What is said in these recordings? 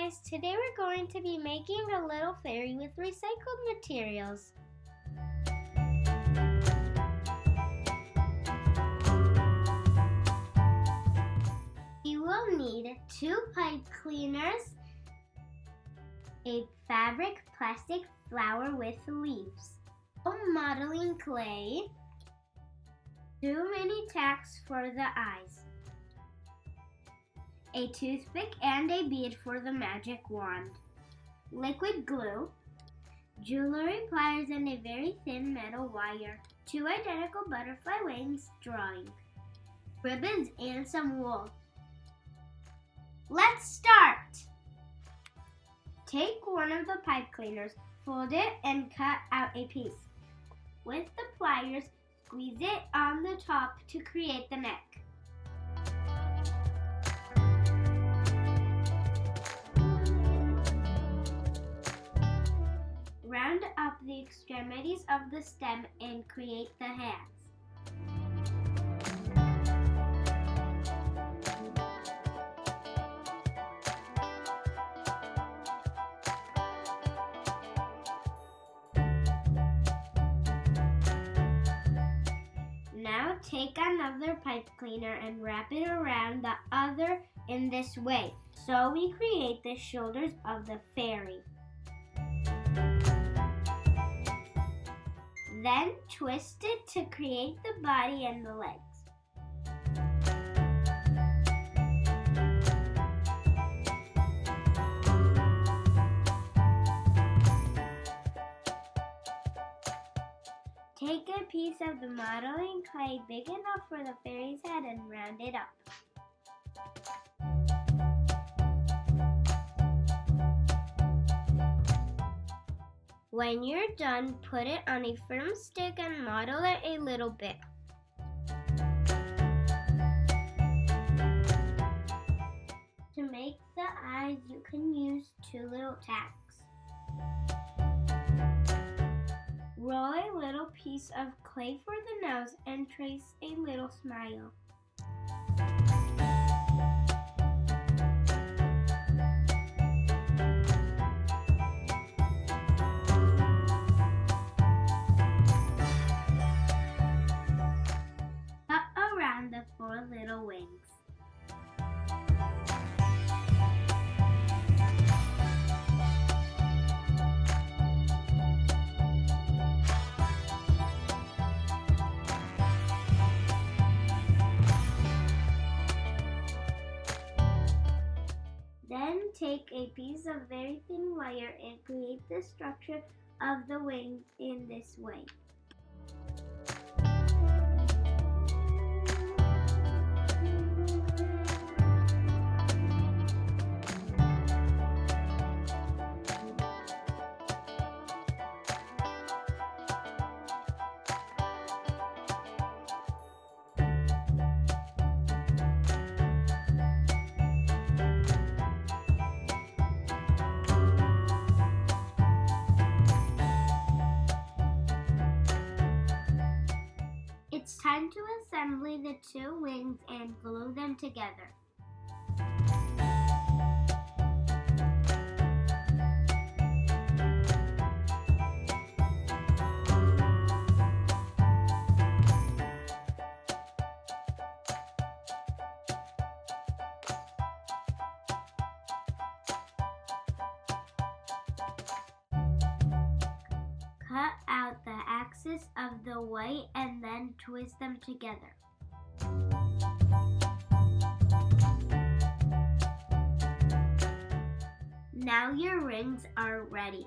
guys, today we're going to be making a little fairy with recycled materials. You will need 2 pipe cleaners, a fabric plastic flower with leaves, modeling clay, 2 mini tacks for the eyes, a toothpick and a bead for the magic wand, liquid glue, jewelry pliers and a very thin metal wire, 2 identical butterfly wings drawing, ribbons and some wool. Let's start! Take one of the pipe cleaners, fold it and cut out a piece. With the pliers, squeeze it on the top to create the neck. Round up the extremities of the stem and create the hands. Now take another pipe cleaner and wrap it around the other in this way, so we create the shoulders of the fairy. Then twist it to create the body and the legs. Take a piece of the modeling clay big enough for the fairy's head and round it up. When you're done, put it on a firm stick and model it a little bit. To make the eyes, you can use 2 little tacks. Roll a little piece of clay for the nose and trace a little smile. Cut around the 4 little wings. Then take a piece of very thin wire and create the structure of the wings in this way. It's time to assemble the 2 wings and glue them together. Cut out the axis of the white and then twist them together. Now your rings are ready.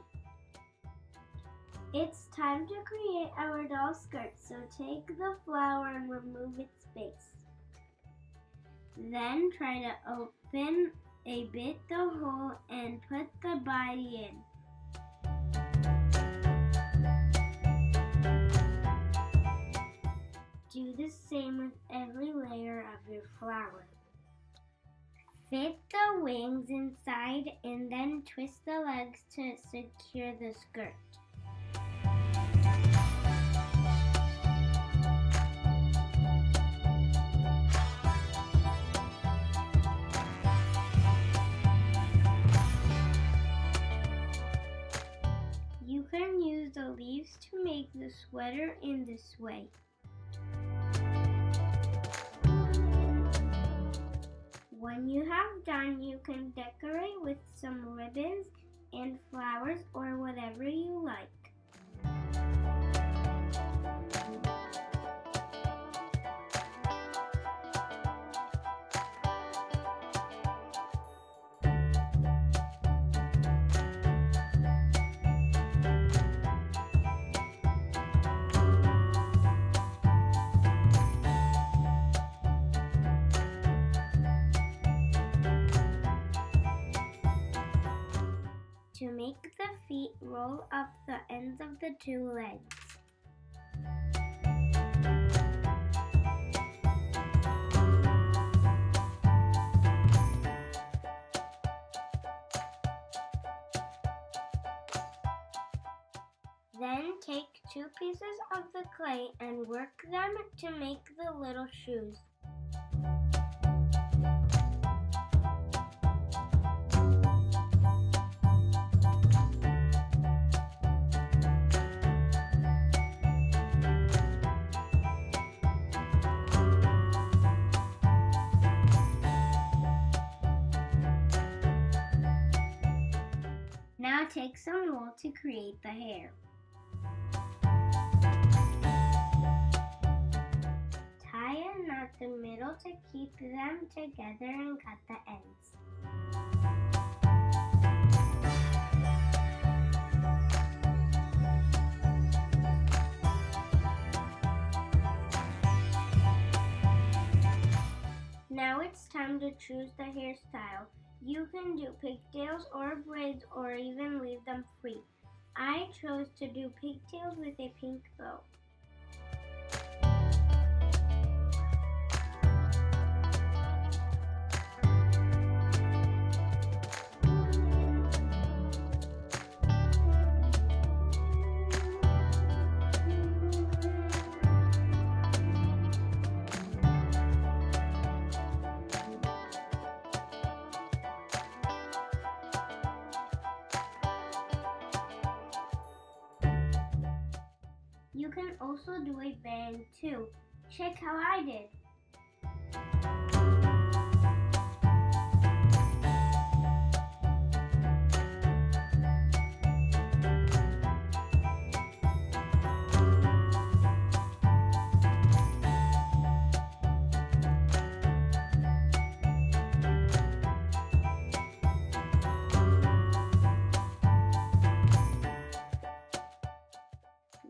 It's time to create our doll skirt, so take the flower and remove its base. Then try to open a bit the hole and put the body in. Do the same with every layer of your flower. Fit the wings inside and then twist the legs to secure the skirt. sweater in this way. When you have done, you can decorate with some ribbons and flowers or whatever you like. To make the feet, roll up the ends of the two legs. Then take two pieces of the clay and work them to make the little shoes. Now take some wool to create the hair. Tie a knot the middle to keep them together and cut the ends. Now it's time to choose the hairstyle. You can do pigtails or braids or even leave them free. I chose to do pigtails with a pink bow. You can also do a band too. Check how I did.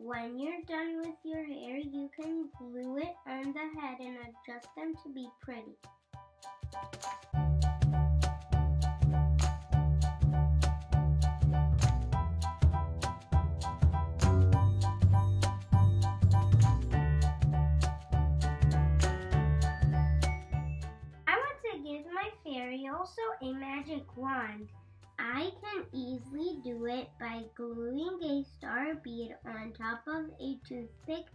When you're done with your hair, you can glue it on the head and adjust them to be pretty. I want to give my fairy also a magic wand. I can easily do it by gluing a star bead on top of a toothpick,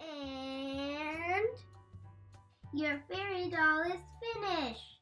and your fairy doll is finished!